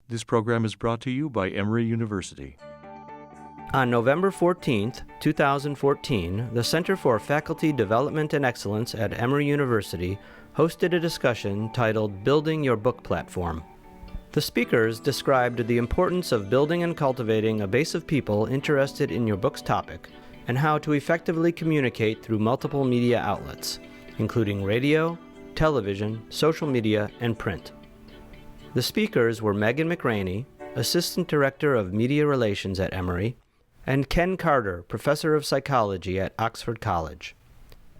This program is brought to you by Emory University. On November 14, 2014, the Center for Faculty Development and Excellence at Emory University hosted a discussion titled Building Your Book Platform. The speakers described the importance of building and cultivating a base of people interested in your book's topic and how to effectively communicate through multiple media outlets, including radio, television, social media, and print. The speakers were Megan McRaney, Assistant Director of Media Relations at Emory, and Ken Carter, Professor of Psychology at Oxford College.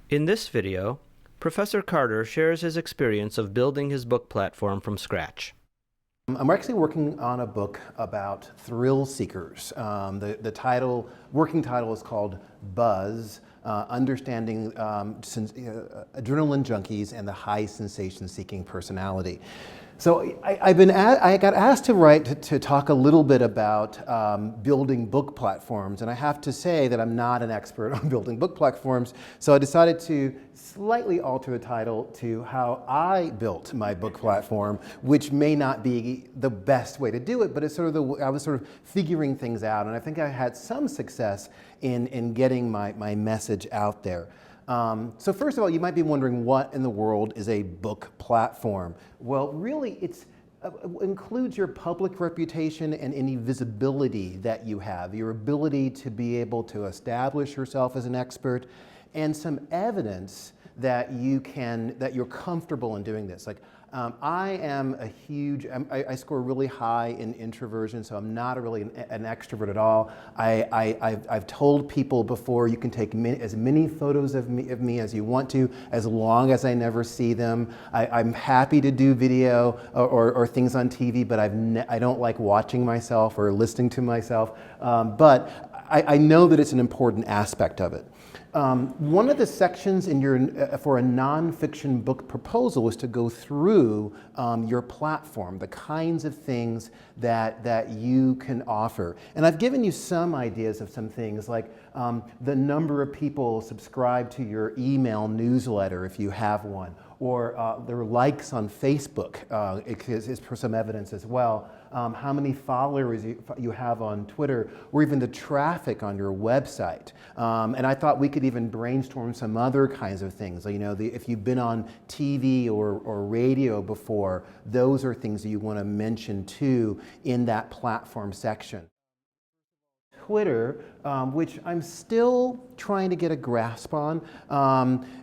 In this video, Professor Carter shares his experience of building his book platform from scratch. I'm actually working on a book about thrill seekers. The working title is called Buzz, Understanding Adrenaline Junkies and the High Sensation Seeking Personality. So I got asked to talk a little bit about building book platforms, and I have to say that I'm not an expert on building book platforms, so I decided to slightly alter the title to how I built my book platform, which may not be the best way to do it, but it's sort of I was sort of figuring things out, and I think I had some success in getting my message out there. So first of all, you might be wondering, what in the world is a book platform? Well, really, it includes your public reputation and any visibility that you have, your ability to be able to establish yourself as an expert, and some evidence that you're comfortable in doing this. Like, I score really high in introversion, so I'm not really an extrovert at all. I've told people before, you can take as many photos of me as you want to, as long as I never see them. I'm happy to do video or things on TV, but I don't like watching myself or listening to myself. But I know that it's an important aspect of it. One of the sections for a nonfiction book proposal is to go through your platform, the kinds of things that you can offer. And I've given you some ideas of some things, like the number of people subscribed to your email newsletter, if you have one, or their likes on Facebook is for some evidence as well. How many followers you have on Twitter, or even the traffic on your website. And I thought we could even brainstorm some other kinds of things. You know, if you've been on TV or radio before, those are things that you want to mention too in that platform section. Twitter, which I'm still trying to get a grasp on.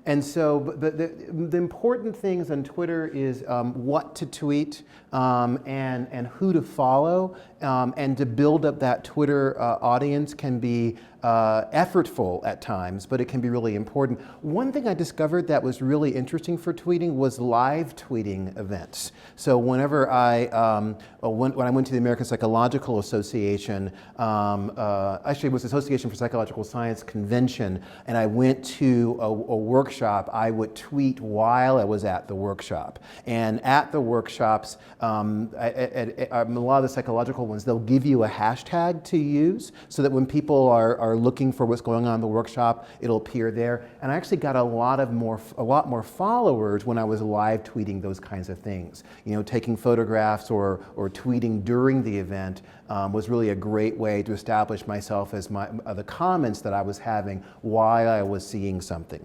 And so, but the important things on Twitter is what to tweet and who to follow. And to build up that Twitter audience can be effortful at times, but it can be really important. One thing I discovered that was really interesting for tweeting was live tweeting events. So whenever when I went to the American Psychological Association, actually it was the Association for Psychological Science convention, and I went to a workshop, I would tweet while I was at the workshop. And at the workshops, a lot of the psychological ones, they'll give you a hashtag to use so that when people are looking for what's going on in the workshop, it'll appear there. And I actually got a lot more followers when I was live tweeting those kinds of things. You know, taking photographs or tweeting during the event was really a great way to establish myself as the comments that I was having while I was seeing something.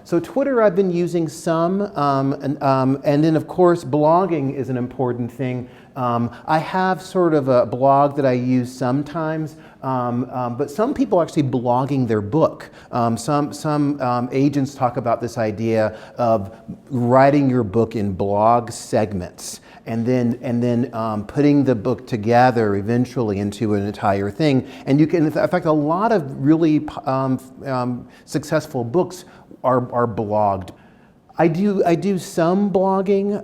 So Twitter I've been using some, and then of course blogging is an important thing. I have sort of a blog that I use sometimes, but some people are actually blogging their book. Some agents talk about this idea of writing your book in blog segments, and then putting the book together eventually into an entire thing. And you can, in fact, a lot of really successful books are blogged. I do some blogging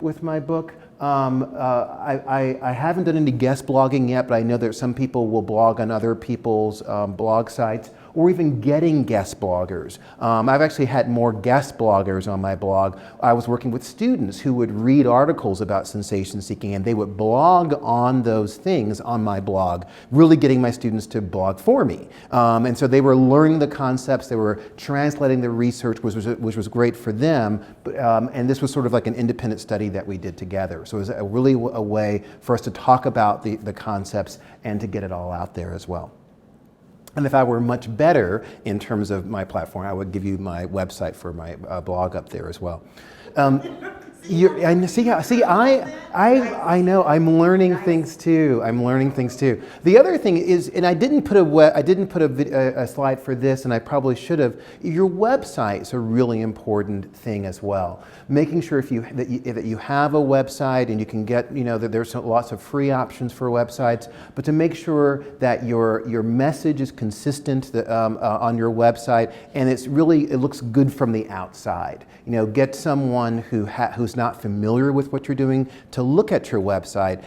with my book. I haven't done any guest blogging yet, but I know that some people will blog on other people's blog sites, or even getting guest bloggers. I've actually had more guest bloggers on my blog. I was working with students who would read articles about sensation seeking and they would blog on those things on my blog, really getting my students to blog for me. And so they were learning the concepts, they were translating the research, which was great for them, but, and this was sort of like an independent study that we did together. So it was really a way for us to talk about the concepts and to get it all out there as well. And if I were much better in terms of my platform, I would give you my website for my blog up there as well. I know. I'm learning things too. The other thing is, and I didn't put a slide for this, and I probably should have. Your website's a really important thing as well. Making sure that you have a website, and you can get, that there's lots of free options for websites, but to make sure that your message is consistent on your website, and it looks good from the outside. Get someone who's not familiar with what you're doing to look at your website.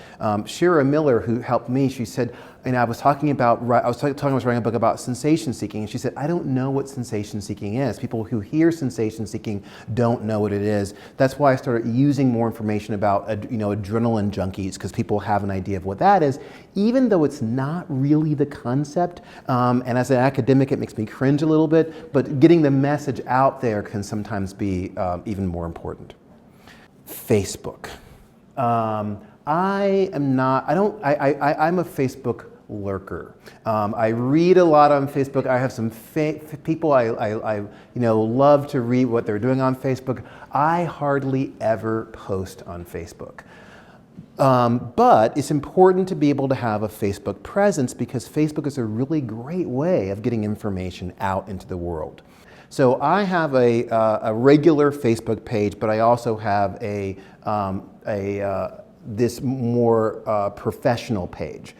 Shira Miller, who helped me, she said, and I was writing a book about sensation seeking, and she said, I don't know what sensation seeking is. People who hear sensation seeking don't know what it is. That's why I started using more information about adrenaline junkies, because people have an idea of what that is, even though it's not really the concept. And as an academic, it makes me cringe a little bit, but getting the message out there can sometimes be even more important. Facebook. I'm a Facebook lurker. I read a lot on Facebook. I have some people I love to read what they're doing on Facebook. I hardly ever post on Facebook. But it's important to be able to have a Facebook presence because Facebook is a really great way of getting information out into the world. So I have a regular Facebook page, but I also have this more professional page.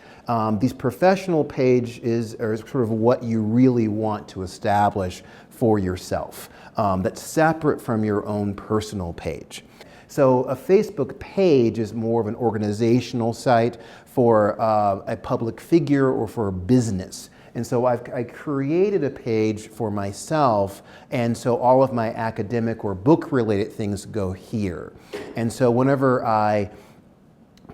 These professional pages are sort of what you really want to establish for yourself. That's separate from your own personal page. So a Facebook page is more of an organizational site for a public figure or for a business. And so I created a page for myself, and so all of my academic or book-related things go here. And so whenever I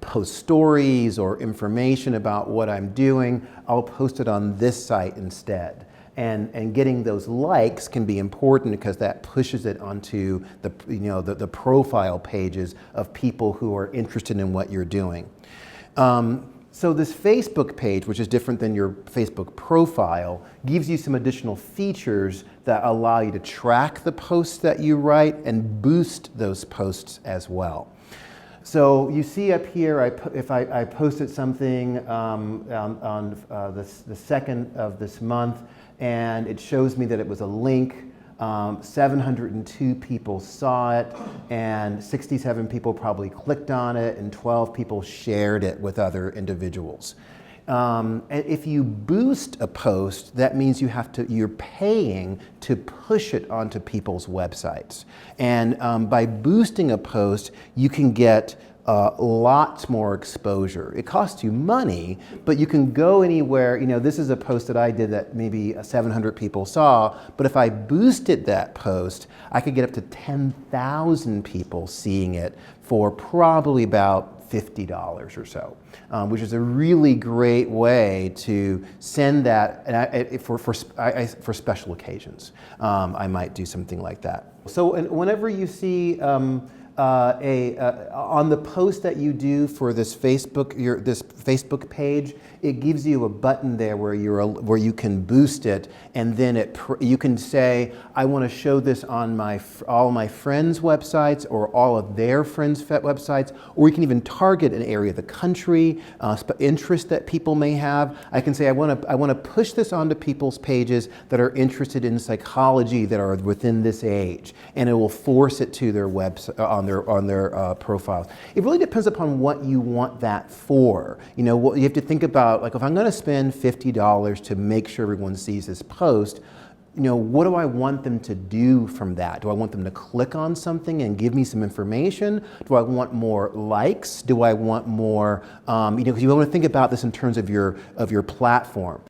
post stories or information about what I'm doing, I'll post it on this site instead. And getting those likes can be important because that pushes it onto the profile pages of people who are interested in what you're doing. So this Facebook page, which is different than your Facebook profile, gives you some additional features that allow you to track the posts that you write and boost those posts as well. So you see up here, if I posted something on the 2nd of this month, and it shows me that it was a link. 702 people saw it, and 67 people probably clicked on it, and 12 people shared it with other individuals. And if you boost a post, that means you're paying to push it onto people's websites. And by boosting a post, you can get lots more exposure. It costs you money, but you can go anywhere. This is a post that I did that maybe 700 people saw, but if I boosted that post, I could get up to 10,000 people seeing it for probably about $50 or so, which is a really great way to send that. And for special occasions, I might do something like that. So whenever you see on the post that you do for this Facebook page, it gives you a button there where you can boost it, and then you can say, I want to show this on all my friends' websites or all of their friends' websites, or you can even target an area of the country, interest that people may have. I can say I want to push this onto people's pages that are interested in psychology that are within this age, and it will force it to their website on their profiles. It really depends upon what you want that for. You have to think about, like, if I'm going to spend $50 to make sure everyone sees this post, what do I want them to do from that? Do I want them to click on something and give me some information? Do I want more likes? Do I want more, because you want to think about this in terms of your platform.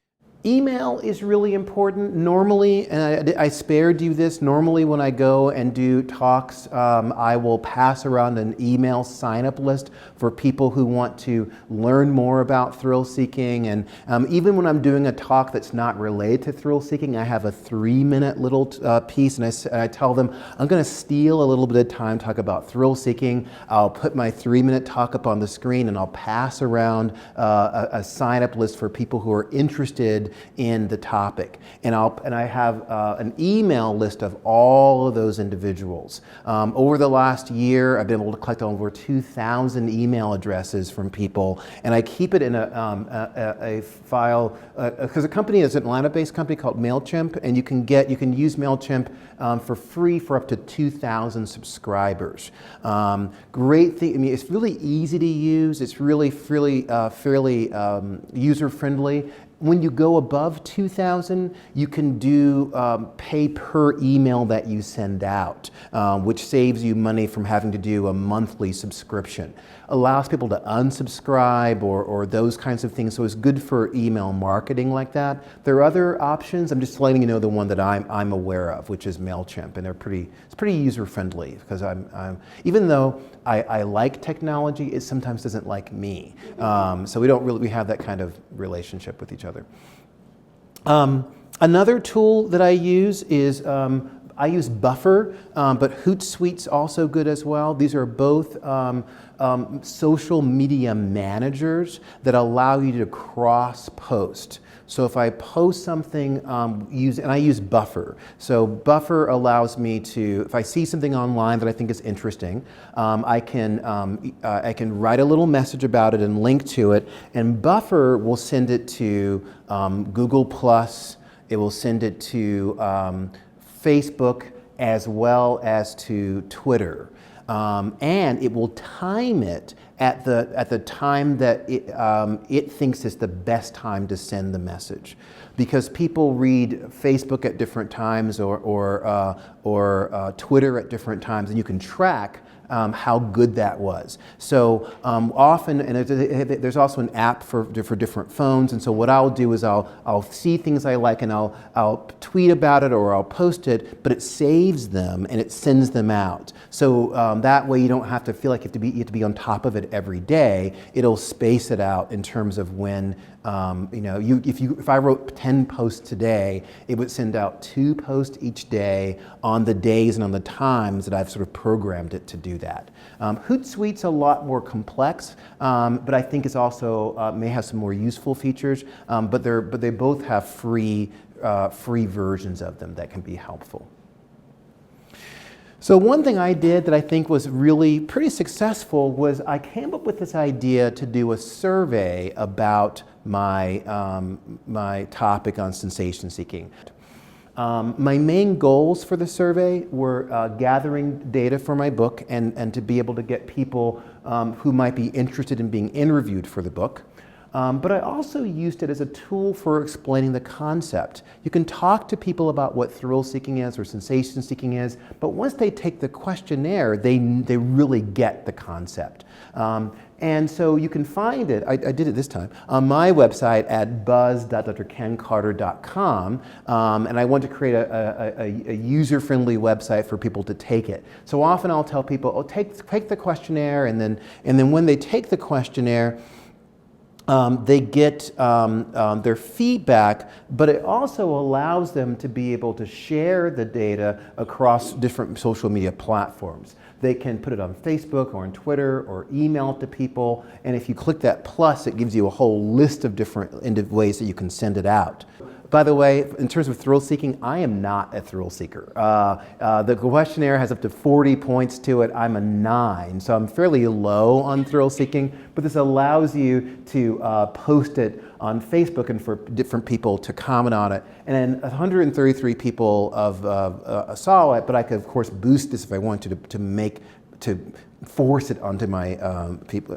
Email is really important. Normally, and I spared you this, normally when I go and do talks, I will pass around an email sign-up list for people who want to learn more about thrill-seeking. And even when I'm doing a talk that's not related to thrill-seeking, I have a 3-minute little piece, and I tell them, I'm going to steal a little bit of time to talk about thrill-seeking. I'll put my 3-minute talk up on the screen, and I'll pass around a sign-up list for people who are interested in the topic, and I have an email list of all of those individuals. Over the last year, I've been able to collect over 2,000 email addresses from people, and I keep it in a file because a company is an Atlanta-based company called MailChimp, and you can use MailChimp for free for up to 2,000 subscribers. Great thing. I mean, it's really easy to use. It's really fairly user-friendly. When you go above 2,000, you can do pay per email that you send out, which saves you money from having to do a monthly subscription. Allows people to unsubscribe or those kinds of things, so it's good for email marketing like that. There are other options. I'm just letting you know the one that I'm aware of, which is MailChimp, and it's pretty user-friendly because even though I like technology, it sometimes doesn't like me. So we have that kind of relationship with each other. Another tool that I use is I use Buffer, but HootSuite's also good as well. These are both social media managers that allow you to cross-post. So if I post something, I use Buffer. So Buffer allows me to, if I see something online that I think is interesting, I can write a little message about it and link to it, and Buffer will send it to Google+, it will send it to Facebook, as well as to Twitter. And it will time it at the time that it thinks is the best time to send the message, because people read Facebook at different times or Twitter at different times, and you can track how good that was. So often, and there's also an app for different phones, and so what I'll do is I'll see things I like and I'll tweet about it or I'll post it, but it saves them and it sends them out. So that way you don't have to feel like you have to be on top of it every day. It'll space it out in terms of when if I wrote 10 posts today, it would send out 2 posts each day on the days and on the times that I've sort of programmed it to do that. HootSuite's a lot more complex, but I think it's also may have some more useful features. But they both have free versions of them that can be helpful. So one thing I did that I think was really pretty successful was I came up with this idea to do a survey about my topic on sensation seeking. My main goals for the survey were gathering data for my book and to be able to get people who might be interested in being interviewed for the book. But I also used it as a tool for explaining the concept. You can talk to people about what thrill-seeking is or sensation-seeking is, but once they take the questionnaire, they really get the concept. And so you can find it, I did it this time, on my website at buzz.drkencarter.com, and I want to create a user-friendly website for people to take it. So often I'll tell people, oh, take the questionnaire, and then when they take the questionnaire, they get their feedback, but it also allows them to be able to share the data across different social media platforms. They can put it on Facebook or on Twitter or email it to people, and if you click that plus, it gives you a whole list of different ways that you can send it out. By the way, in terms of thrill seeking, I am not a thrill seeker. The questionnaire has up to 40 points to it. I'm a 9, so I'm fairly low on thrill seeking, but this allows you to post it on Facebook and for different people to comment on it. And then 133 people saw it, but I could of course boost this if I wanted to force it onto my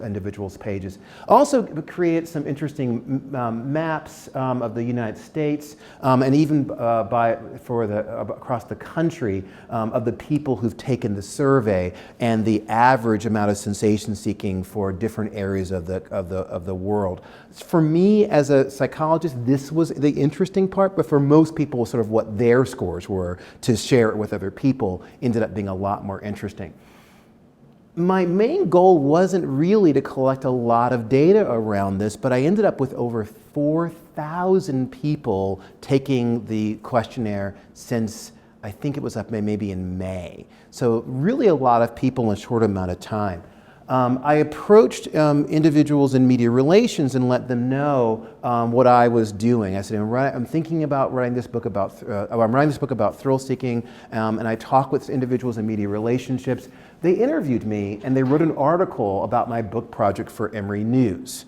individuals' pages. Also create some interesting maps of the United States and even across the country of the people who've taken the survey and the average amount of sensation seeking for different areas of the world. For me as a psychologist, this was the interesting part, but for most people, sort of what their scores were to share it with other people ended up being a lot more interesting. My main goal wasn't really to collect a lot of data around this, but I ended up with over 4,000 people taking the questionnaire since I think it was up maybe in May. So really a lot of people in a short amount of time. I approached individuals in media relations and let them know what I was doing. I said, I'm thinking about writing this book about, I'm writing this book about thrill seeking, and I talked with individuals in media relationships. They interviewed me and they wrote an article about my book project for Emory News.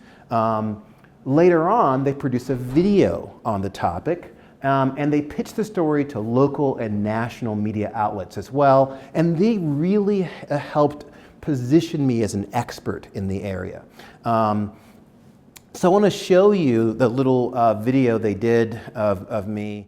Later on, they produced a video on the topic. And they pitched the story to local and national media outlets as well, and they really helped position me as an expert in the area. So I want to show you the little video they did of me.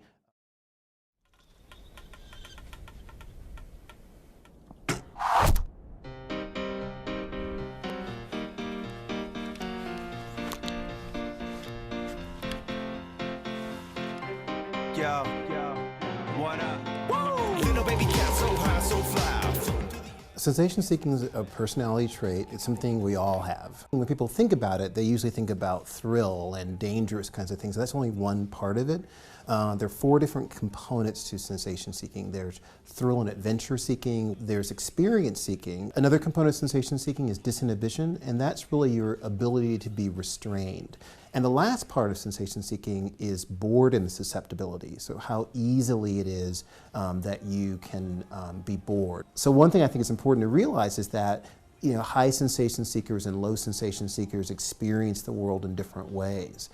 Yo, what up? Woo! Little baby cat so high, so fly. Sensation seeking is a personality trait. It's something we all have. When people think about it, they usually think about thrill and dangerous kinds of things. That's only one part of it. There are 4 different components to sensation seeking. There's thrill and adventure seeking, there's experience seeking. Another component of sensation seeking is disinhibition, and that's really your ability to be restrained. And the last part of sensation seeking is boredom and susceptibility, so how easily it is that you can be bored. So one thing I think is important to realize is that high sensation seekers and low sensation seekers experience the world in different ways.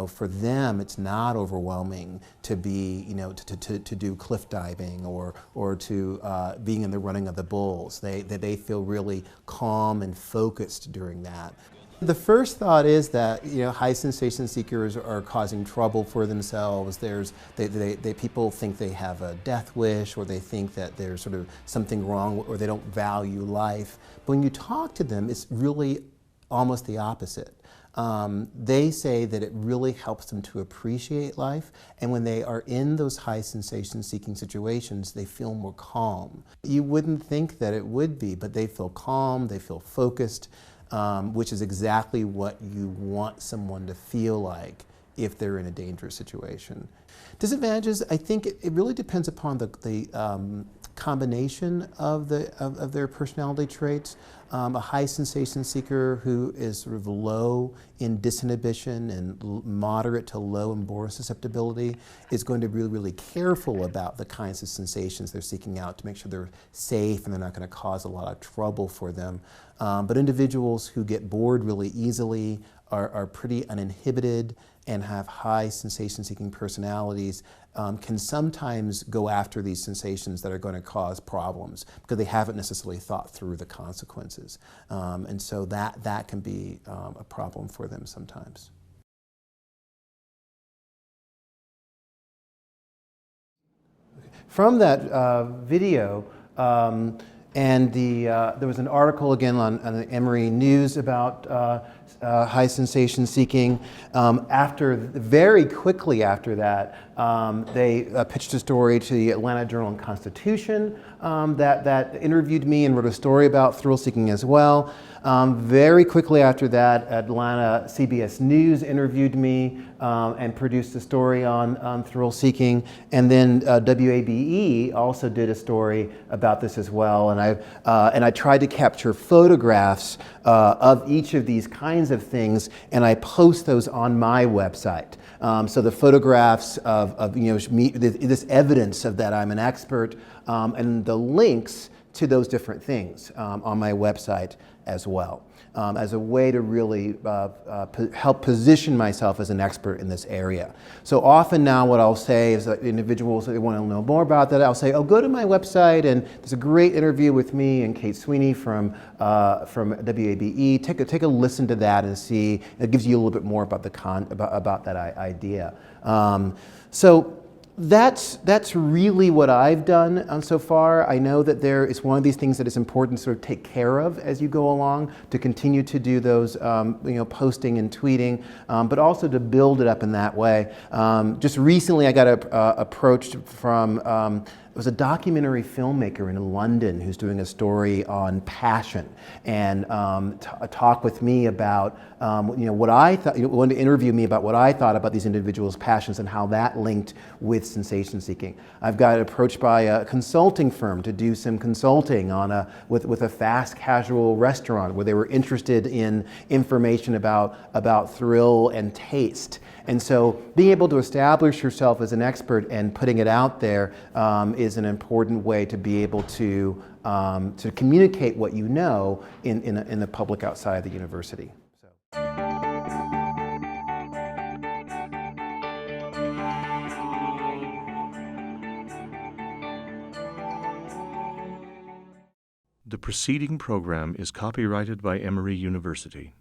For them, it's not overwhelming to be, to do cliff diving or to being in the running of the bulls. They feel really calm and focused during that. The first thought is that high sensation seekers are causing trouble for themselves. People think they have a death wish, or they think that there's sort of something wrong, or they don't value life. But when you talk to them, it's really almost the opposite. They say that it really helps them to appreciate life, and when they are in those high sensation seeking situations, they feel more calm. You wouldn't think that it would be, but they feel calm, they feel focused. Which is exactly what you want someone to feel like if they're in a dangerous situation. Disadvantages, I think it really depends upon the combination of their personality traits. A high sensation seeker who is sort of low in disinhibition and moderate to low in boredom susceptibility is going to be really, really careful about the kinds of sensations they're seeking out to make sure they're safe and they're not going to cause a lot of trouble for them. But individuals who get bored really easily, are pretty uninhibited, and have high sensation-seeking personalities can sometimes go after these sensations that are going to cause problems because they haven't necessarily thought through the consequences. And so that can be a problem for them sometimes. From that video, and there was an article again on the Emory News about high sensation seeking. Very quickly after that, they pitched a story to the Atlanta Journal-Constitution that interviewed me and wrote a story about thrill seeking as well. Very quickly after that, Atlanta CBS News interviewed me and produced a story on thrill seeking, and then WABE also did a story about this as well. And I tried to capture photographs of each of these kinds of things, and I post those on my website. So the photographs of me, this evidence of that I'm an expert, and the links to those different things on my website. as well, as a way to really help position myself as an expert in this area. So often now what I'll say is that individuals that want to know more about that, I'll say, oh, go to my website, and there's a great interview with me and Kate Sweeney from WABE. Take a listen to that and see. It gives you a little bit more about about that idea. So that's really what I've done so far. I know that there is one of these things that is important to sort of take care of as you go along, to continue to do those posting and tweeting, but also to build it up in that way. Just recently I got approached from it was a documentary filmmaker in London who's doing a story on passion, and talk with me about what I thought. Wanted to interview me about what I thought about these individuals' passions and how that linked with sensation seeking. I've got approached by a consulting firm to do some consulting on with a fast casual restaurant where they were interested in information about thrill and taste. And so being able to establish yourself as an expert and putting it out there is an important way to be able to communicate what you know in the public outside the university. The preceding program is copyrighted by Emory University.